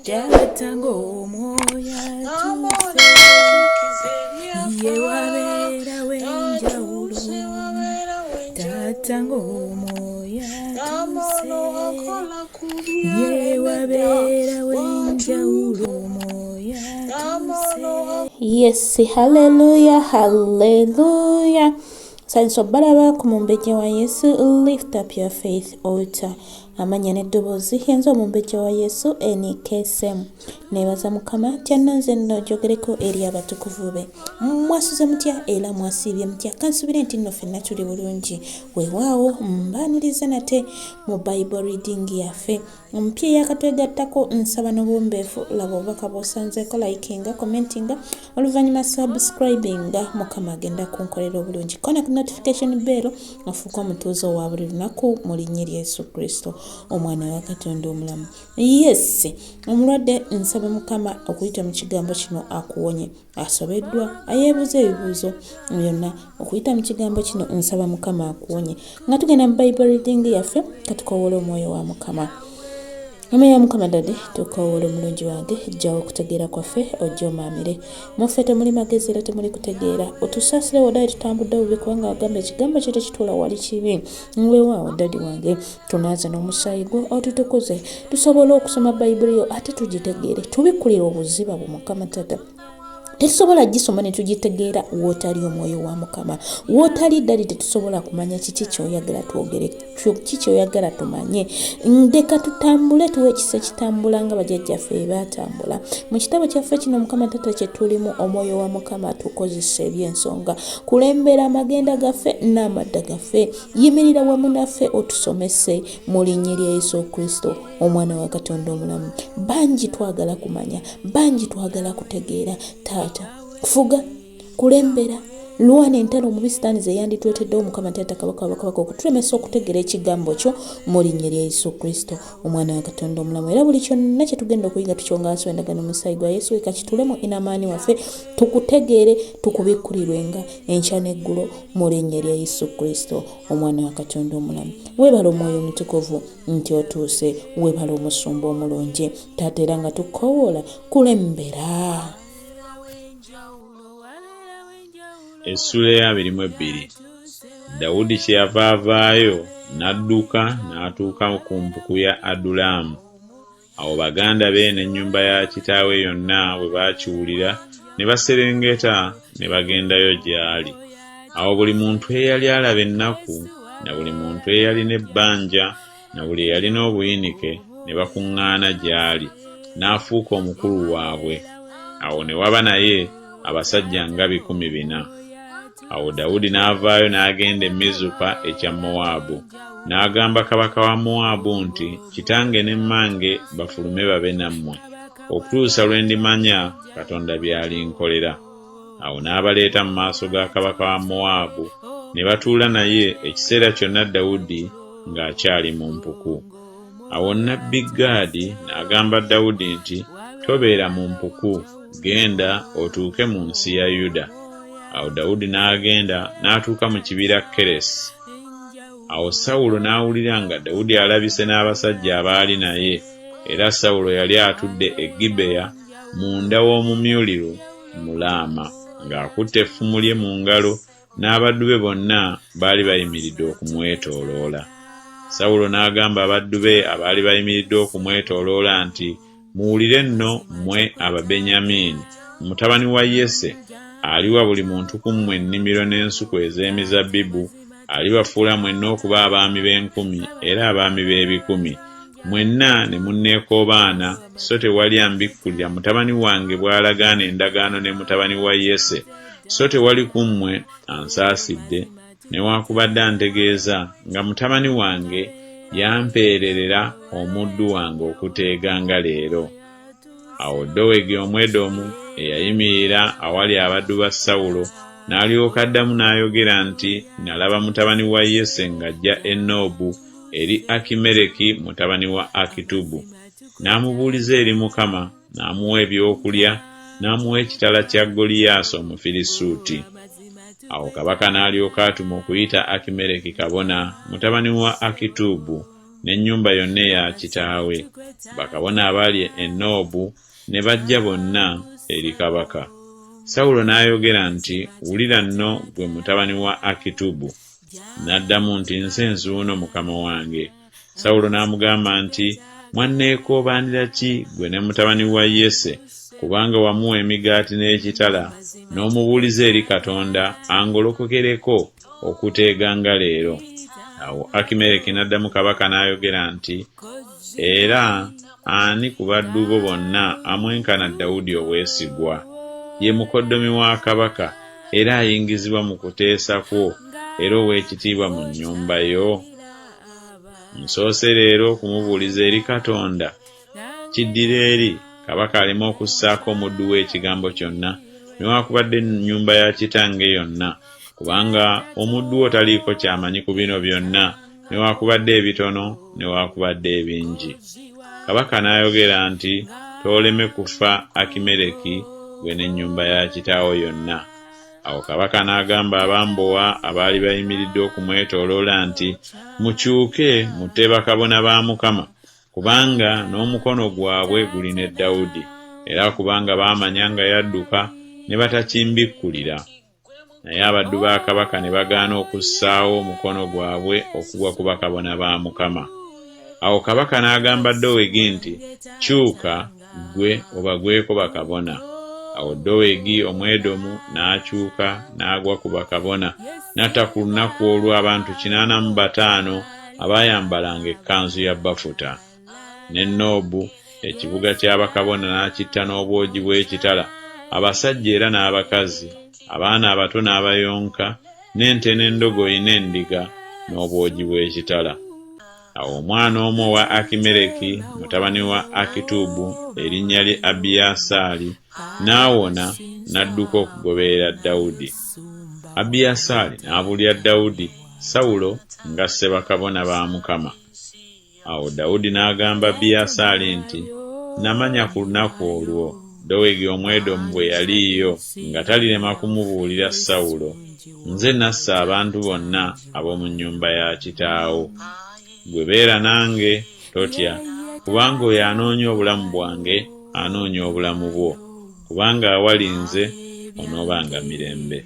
Jatango moya tuse ye wabera wenjaulo Tatango moya tuse ye wabera wenjaulo moya tuse. Yes, hallelujah, hallelujah. Sanso balaba ku mumbejja wa Yesu, lift up your faith altar. Amanya n'eddoboozi yenza omumbejja wa Yesu NKSM. Neebaza Mukama tyananze nno jogereko eri abatukuvu be. Mwasuze mutya era mwasiibye mutya? Kansubire nti nno ffenna tuli bulungi. Weewaawo mbaaniriza nate mu Bible reading yaffe mpya eyakatwegattako nsaba n'obuwombeefu laba obubaka bw'osanzeeko likinga, commentinga, oluvannyuma subscribinga. Mukama agenda kunkolera obulungi. Kona ku notification bell ofuuka omutuuze owa buli lunaku mu linnya lya Yesu Kristo omwana wa Katonda omulamu. Yes, omulwadde nsaba Mukama okuyita mu kigambo kino akuwonye. Asobeddwa ayeebuuza ebibuuzo byonna okuyita mu kigambo kino nsaba Mukama akuwonye. Nga tugenda mu Bible reading yaffe katukowola omwoyo wa Mukama. Ameya Mukama dadi tukowola omulungi wange jjawo okutegeera kwaffe ojja omaamire. Muffe temuli magezi era temuli kutegeera. Otusaasire waddayi tutambudde bubi kubanga wagamba ekigambo kyo tekituula wali kibi. Weewaawo dadi wange tunaaze n'omusaayi gwo otutukuze tusobole okusoma Bayibuli yo ate tugitegeere tubikkulire obuziba bwo Mukama Tata. Tetusobola gisoma ne tugitegeera wootali omwoyo wa Mukama. Wootali ddali tetusobola kumanya kiki kyoyagala twogere, kiki kyoyagala tumanye. Ndeka tutambule tuwe ekisa kitambula nga bajjajjaffe baatambula. Mu kitabo kyaffe kino Mukama Tata kye tulimu omwoyo wa Mukama atukozesa eby'ensonga. Kulembera amagenda gaffe n'amadda gaffe. Yimirira wamu naffe otusomese mu linnya lya Yesu Kristo omwana wa Katonda omulamu. Bangi twagala kumanya, bangi twagala kutegeera. Kufuga, kulembera, luwana entalo mu bisitaani ze yanditweteddewo Mukama Tata kabaka wabakabaka okutulemesa okutegeera ekigambo kyo mu linnya lya Yesu Kristo omwana wa Katonda omulamu. Era buli kyonna kye tugenda okuyiga tukyongaso endagaano musaayi gwa Yesu eka kitulemu inamaani waffe tukutegeere tukubikkulirwenga enkya n'eggulo mu linnya lya Yesu Kristo omwana wa Katonda omulamu. Weebala omwoyo omutukuvu nti otuuse, weebala omusumba omulungi Taata era nga tukoowoola kulembera. Essula ya 22. Dawudi kye yava avaayo n'adduka n'atuuka ku mpuku ya Adulamu. Awo baganda be n'ennyumba ya kitaawe yonna bwe baakiwulira ne baserengeta ne bagendayo gy'ali. Awo buli muntu eyali alaba ennaku na buli muntu eyalina ebbanja na buli eyalina obuyinike ne bakuŋŋaana gy'ali n'afuuka omukulu waabwe. Awo ne waba naye abasajja nga 100. Awo Dawudi n'avaayo n'agenda e Mizupa ekya Mowaabu. N'agamba kabaka wa Mowaabu nti, kitange ne mmange bafulume babe nammwe, okutuusa lwe ndimanya Katonda by'alinkolera. Awo n'abaleeta mu maaso ga kabaka wa Mowaabu, ne batuula naye ekiseera kyonna Dawudi ng'akyali mu mpuku. Awo nnabbi Gaadi n'agamba Dawudi nti, tobeera mu mpuku, genda otuuke mu nsi ya Yuda. Awo Dawudi n'agenda n'atuuka mu kibira Keresi. Awo Sawulo n'awulira nga Dawudi alabise n'abasajja abaali naye, era Sawulo yali atudde e Gibeya munda w'omumyuliru mu Laama ng'akutte effumu lye mu ngalo, n'abaddu be bonna baali bayimiridde okumwetooloola. Sawulo n'agamba abaddu be abaali bayimiridde okumwetooloola nti, muwulire nno mmwe Ababenyamini, mutabani wa Yese aliwa buli muntu ku mmwe ennimiro n'ensuku ez'emizabbibu, alibafuula mwenna okuba abaami b'10 era abaami b'10. Mwenna ne munneekoobaana, so tewali ambikkulira mutabani wange bw'alagaana endagaano ne mutabani wa Yese, so tewali ku mmwe ansaasidde, newaakubadde antegeeza nga mutabani wange yampeererera omuddu wange okuteeganga leero. Awo Dowegi Omwedomu eyayimirira awali abaddu ba Sawulo n'alyoka addamu n'ayogera nti, nalaba mutabani wa Yese ng'ajja e Noobu eri Akimereki mutabani wa Akitubu. N'amubuuliza eri Mukama, n'amuwa ebyokulya, n'amuwa ekitala kya Goliyaasi Omufirisuuti. Awo kabaka n'alyoka atuma okuyita Akimereki kabona mutabani wa Akitubu n'ennyumba yonna eya kitaawe. Bakabona abaali e Noobu ne bajja bonna eri kabaka. Sawulo n'ayogera nti, "Wulira nno gwe mutabani wa Akitubu." N'addamu nti, "Nze nzuuno mukama wange." Sawulo n'amugamba nti, "Mwanneekoobaanira ki gwe ne mutabani wa Yese, kubanga wamuwa emigaati n'ekitala n'omubuuliza eri Katonda angolokokereko okuteeganga leero?" Awo Akimereki n'addamu kabaka n'ayogera nti, "Era ani ku baddu bo bonna amwenkana Dawudi obwesigwa? Ye mukoddomi wa kabaka era ayingizibwa mu kuteesa kwo era ow'ekitiibwa mu nnyumba yo. Nsoose leero kumubuuliza eri Katonda. Kiddira eri kabaka aleme okussaako omuddu we ekigambo kyonna, newaakubadde ennyumba ya kitange yonna, kubanga omuddu wo taliiko kyamanyi ku bino byonna, newaakubadde ebitono newaakubadde ebingi." Kabaka n'ayogera nti, "Tooleme kufa Akimereki gwe n'ennyumba ya kitaawo yonna." Awo kabaka n'agamba abambowa abaali bayimiridde okumwetooloola nti, "Mukyuke mutte bakabona ba Mukama, kubanga n'omukono gwabwe guli ne Dawudi, era kubanga baamanya nga yadduka ne batakimbikulira." Naye abaddu ba kabaka ne bagaana okussaawo omukono gwabwe okugwa ku bakabona ba Mukama. Awo kabaka n'agamba Dowegi nti, "Kyuka ggwe obagweko bakabona." Awo Dowegi Omwedomu n'akyuka n'agwa ku bakabona, n'atta ku lunaku olwo abantu 85 abaayambalanga ekkanzu ya bafuta. Ne Noobu ekibuga ky'abakabona n'akitta n'obwogi bw'ekitala, abasajja era n'abakazi, abaana abato n'abayonka, n'ente n'endogoyi n'endiga n'obwogi bw'ekitala. Awo omwana omu owa Akimereki mutabani wa Akitubu erinnya lye Abiyasaali n'awona n'adduka okugoberera Dawudi. Abiyasaali n'abuulira Dawudi Sawulo ng'asse bakabona ba Mukama. Awo Dawudi n'agamba Abiyasaali nti, "Namanya ku lunaku olwo Dowegi Omwedomu bwe yaliiyo nga talirema kumubuulira Sawulo. Nze nassa abantu bonna ab'omu nnyumba ya kitaawo. Gwe beera nange, totya, kubanga oyo anoonya obulamu bwange anoonya obulamu bwo, kubanga awali nze onoobanga mirembe."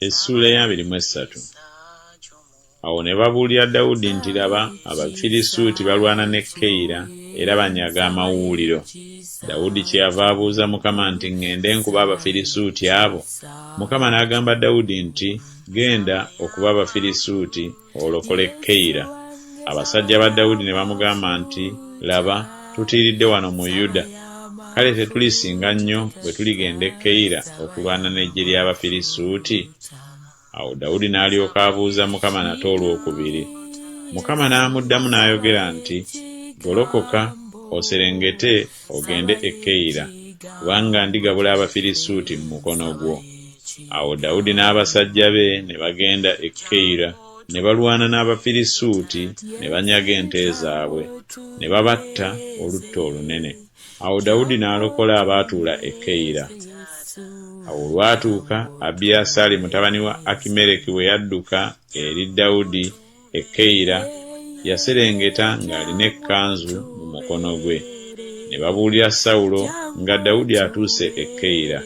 Essula ya 23. Awo ne babuulira Dawudi nti, "Laba, Abafirisuuti balwana ne Keyira era banyaga amawuuliro." Dawudi kyeyava abuuza Mukama nti, "Ŋŋende nkuba Abafirisuuti abo?" Mukama n'agamba Dawudi nti, "Genda okuba Abafirisuuti olokole Keyira." Abasajja ba Dawudi ne bamugamba nti, "Laba, tutiiridde wano mu Yuda, kale tetulisinga nnyo bwe tuligenda e Keyira okulwana n'eggye ly'Abafirisuuti?" Awo Dawudi n'alyoka abuuza Mukama nate olwokubiri. Mukama n'amuddamu n'ayogera nti, "Golokoka oserengete ogende e Keyira, kubanga ndigabula Abafirisuuti mu mukono gwo." Awo Dawudi n'abasajja be ne bagenda e Keyira, ne balwana n'Abafirisuuti, ne banyaga ente zaabwe, ne babatta olutta olunene. Awo Dawudi n'alokola abaatuula e Keyira. Awo olwatuuka Abiyasaali mutabani wa Akimereki we yadduka eri Dawudi e Keyira, yaserengeta ng'alina ekkanzu mu mukono gwe. Ne babuulira Sawulo nga Dawudi atuuse e Keyira.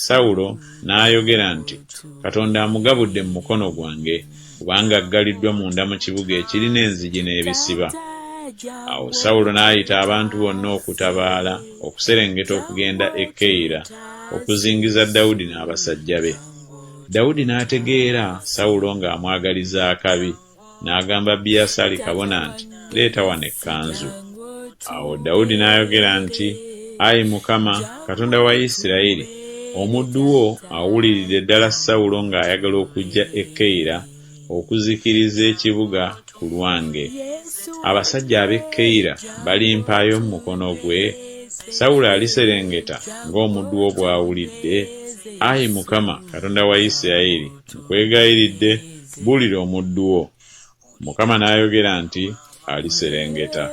Sawulo n'ayogera nti, "Katonda amugabudde mu mukono gwange, kubanga aggaliddwa munda mu kibuga ekirina enzigi n'ebisiba." Awo Sawulo n'ayita abantu bonna okutabaala okuserengeta okugenda e Keyira okuzingiza Dawudi n'abasajja be. Dawudi n'ategeera Sawulo ng'amwagaliza akabi, n'agamba Abiyasaali kabona nti, "Leeta wano ekkanzu." Awo Dawudi n'ayogera nti, "Ayi Mukama, Katonda wa Isirayiri, omuddu wo awuliridde ddala Sawulo ng'ayagala okujja e Keyira okuzikiriza ekibuga ku lwange. Abasajja ab'e Keyira balimpaayo mu mukono gwe? Sawulo aliserengeta ng'omuddu wo bw'awulidde? Ayi Mukama, Katonda wa Isirayiri, nkwegayiridde, buulira omuddu wo." Mukama n'ayogera nti, "Aliserengeta."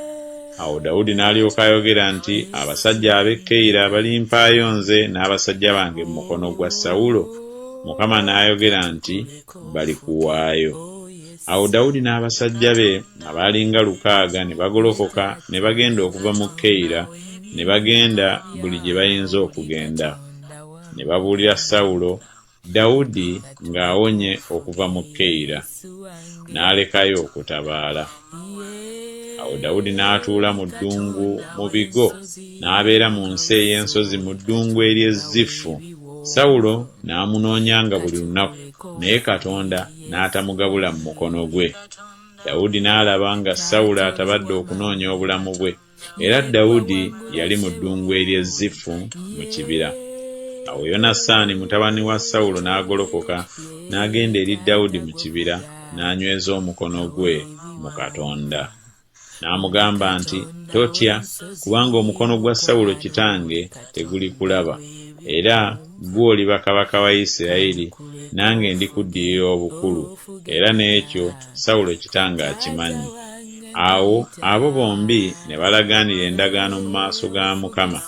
Awo Dawudi n'alyoka ayogera nti, "Abasajja ab'e Keyira balimpaayo nze n'abasajja bange mu mukono gwa Sawulo?" Mukama n'ayogera nti bali kuwaayo. Awo Dawudi n'abasajja be abalinga 600 ne bagolokoka ne bagenda okuva mu Keyira, ne bagenda buli gye bayinza okugenda. Ne babuulira Sawulo Dawudi ng'awonye okuva mu Keyira, n'alekayo okutabaala. Awo Dawudi n'atuula mu ddungu mu bigo, n'abeera mu nsi ey'ensozi mu ddungu ery'Ezifu. Sawulo n'amunoonyanga buli lunaku, naye Katonda n'atamugabula mu mukono gwe. Dawudi n'alaba nga Sawulo atabadde okunoonya obulamu bwe, era Dawudi yali mu ddungu ery'Ezifu mu kibira. Awo Yonasaani mutabani wa Sawulo n'agolokoka n'agenda eri Dawudi mu kibira, n'anyweza omukono gwe mu Katonda. N'amugamba nti, "Totya, kubanga omukono gwa Sawulo kitange teguli kulaba, era gwe oliba kabaka wa Isirayiri, nange ndikuddirira obukulu, era n'ekyo Sawulo kitange akimanyi." Awo abo bombi ne balagaanira endagaano mu maaso ga Mukama.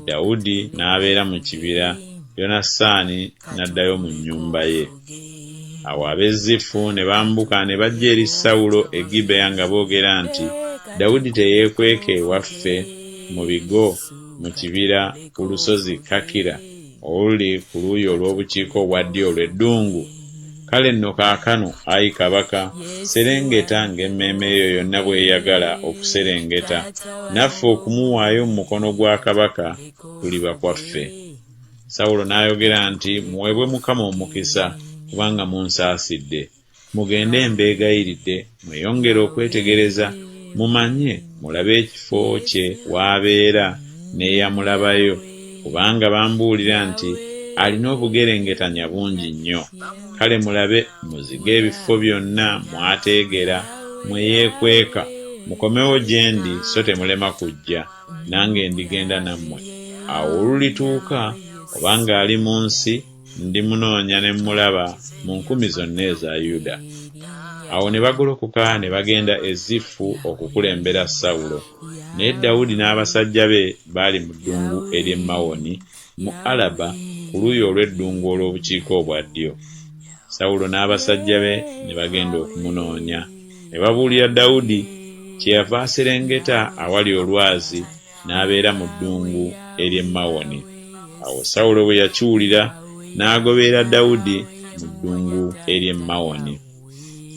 Dawudi n'abeera mu kibira, Yonasaani n'addayo mu nnyumba ye. Awo ab'Ezifu ne bambuka ne bajja eri Sawulo e Gibeya nga boogera nti, "Dawudi teyeekweka ewaffe mu bigo mu kibira ku lusozi Kakira oluli ku luuyi olw'obukiika obwa ddyo olw'eddungu. Kale nno kaakano, ayi kabaka, serengeta ng'emmeeme eyo yonna bw'eyagala okuserengeta, naffe okumuwaayo mu mukono gwa kabaka kuliba kwaffe." Sawulo n'ayogera nti, "Muweebwe Mukama omukisa, kubanga munsaasidde. Mugende mbeegayiridde, mweyongere okwetegereza, mumanye mulabe ekifo kye w'abeera n'eyamulabayo, kubanga bambuulira nti alina obugerengetanya bungi nnyo. Kale mulabe muzige ebifo byonna mwateegera mweyeekweka, mukomewo gye ndi so temulema kujja, nange ndigenda nammwe. Awo olulituuka obanga ali mu nsi, ndimunoonya ne mulaba mu nkumi zonna eza Yuda." Awo ne bagolokoka ne bagenda e Zifu okukulembera Sawulo, naye Dawudi n'abasajja be baali mu ddungu ery'e Mawoni mu Alaba ku luuyi olw'eddungu olw'obukiika obwa ddyo. Sawulo n'abasajja be ne bagenda okumunoonya, ne babuulira Dawudi, kyeyava aserengeta awali olwazi n'abeera mu ddungu ery'e Mawoni. Awo Sawulo bwe yakiwulira n'agoberera Dawudi mu ddungu ery'e Mawoni.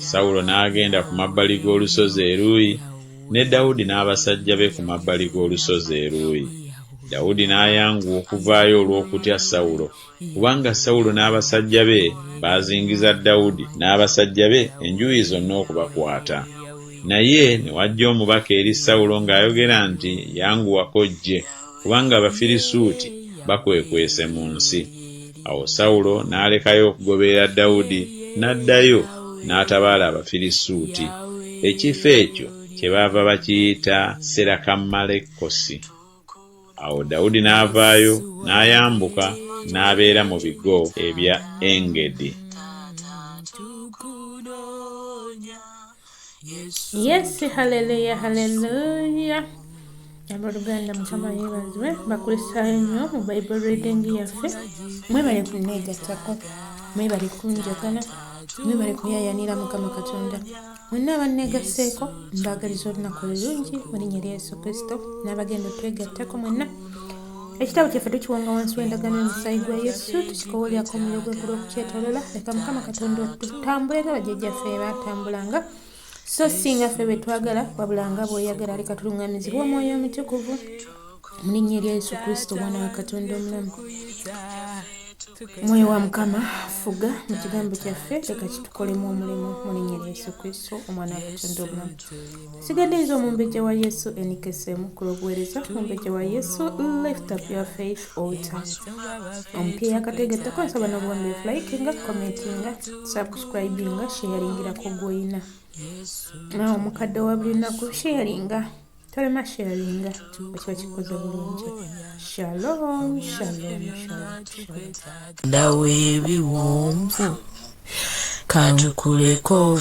Sawulo n'agenda ku mabbali g'olusozi eruuyi, ne Dawudi n'abasajja be ku mabbali g'olusozi eruuyi. Dawudi n'ayanguwa okuvaayo olw'okutya Sawulo, kubanga Sawulo n'abasajja be baazingiza Dawudi n'abasajja be enjuuyi zonna okubakwata. Naye ne wajja omubaka eri Sawulo ng'ayogera nti, "Yanguwako ojje, kubanga Abafirisuuti bakwekwese mu nsi." Awo Sawulo n'alekayo okugoberera Dawudi, n'addayo n'atabaala Abafirisuuti. Ekifo ekyo kyebaava bakiyita Serakamalekosi. Awo Dawudi n'avaayo n'ayambuka n'abeera mu bigo ebya Engedi. Yes, haleluya, haleluya. Luganda Mukama yeebazibwe, bakulisaayo nnyo mu Bible reading yaffe. Mwebale kunneegattako, mwebale kunjagala, mwebale kuyaayanira Mukama Katonda. Mwenna abanneegasseeko mbaagaliza olunaku olulungi mu linnya lya Yesu Kristo, n'abagenda otwegattako mwenna. Ekitabo kyaffe tukiwanga wansi w'endagaano y'omusaayi gwa Yesu, tukikowoolyako omuliro gwe gw'okukyetolola. Leka Mukama Katonda tutambule nga bajjajjaffe baatambulanga, so singa ffe bwe twagala, wabula nga bw'oyagala. Leka tuluŋŋamizibwe Omwoyo Omutukuvu mu linnya lya Yesu Kristo, Omwana wa Katonda omulamu. Mwoyo wa Mukama, fuga mu kigambo kyaffe, leka kitukolemu omulimu mu linnya lya Yesu Kristo, Omwana wa Katonda omulamu. Sigadde nze omumbejja wa Yesu NKSM ku lw'obuweereza. Omumbejja wa Yesu, lift up your faith altar. Omupiira akateegattako nsaba n'obuwambe likinga, commentinga, subscribinga, sharingirako gw'oyina. Omukadde wa buli lunaku sharinga, tolema sharinga, ekiba kikoze bulungi. Shalom, shalom, shalom. Ndawe ebiwonvu kantukuleko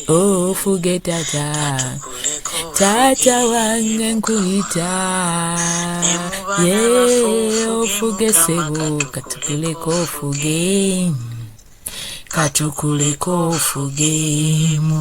ofuge tata Tata wange nkuyita ye ofuge sebo katukuleko ofuge mu